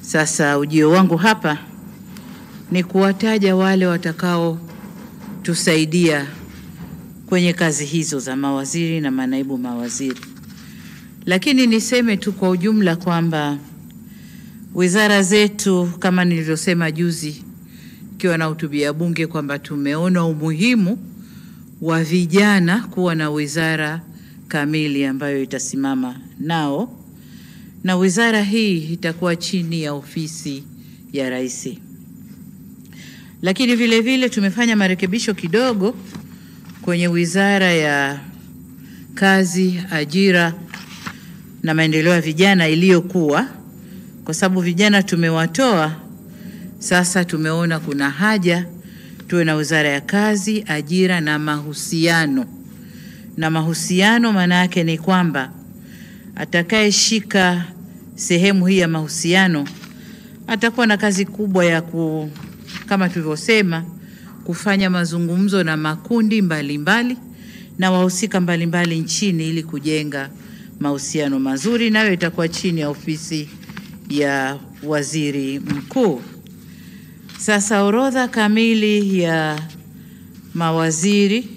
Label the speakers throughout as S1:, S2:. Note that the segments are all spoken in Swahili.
S1: Sasa ujio wangu hapa ni kuwataja wale watakao tusaidia kwenye kazi hizo za mawaziri na manaibu mawaziri. Lakini niseme tu kwa ujumla kwamba wizara zetu, kama nilivyosema juzi ikiwa na hutubia bunge, kwamba tumeona umuhimu wa vijana kuwa na wizara kamili ambayo itasimama nao, na wizara hii itakuwa chini ya ofisi ya Rais. Lakini vile vile tumefanya marekebisho kidogo kwenye wizara ya kazi, ajira na maendeleo ya vijana iliyokuwa, kwa sababu vijana tumewatoa. Sasa tumeona kuna haja tuwe na wizara ya kazi, ajira na mahusiano. Na mahusiano maana yake ni kwamba atakayeshika sehemu hii ya mahusiano atakuwa na kazi kubwa ya kama tulivyosema, kufanya mazungumzo na makundi mbalimbali na wahusika mbalimbali nchini ili kujenga mahusiano mazuri, nayo itakuwa chini ya ofisi ya waziri mkuu. Sasa orodha kamili ya mawaziri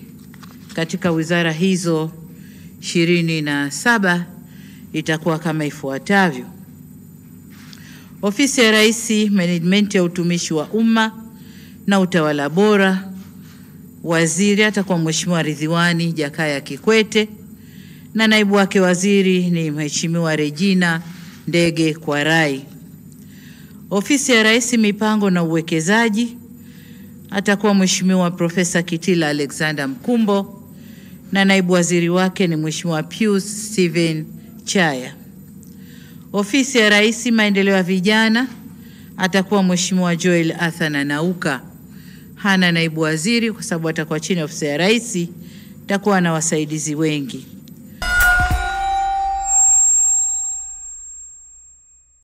S1: katika wizara hizo 27 itakuwa kama ifuatavyo: Ofisi ya Rais, Management ya utumishi wa umma na utawala bora, waziri atakuwa Mheshimiwa Ridhiwani Jakaya Kikwete na naibu wake waziri ni Mheshimiwa Regina Ndege Kwarai. Ofisi ya Rais, Mipango na Uwekezaji atakuwa Mheshimiwa Profesa Kitila Alexander Mkumbo na naibu waziri wake ni Mheshimiwa Pius Steven Chaya. Ofisi ya Rais, Maendeleo ya Vijana atakuwa Mheshimiwa Joel Athana Nauka. Hana naibu waziri kwa sababu atakuwa chini ya ofisi ya Rais, atakuwa na wasaidizi wengi.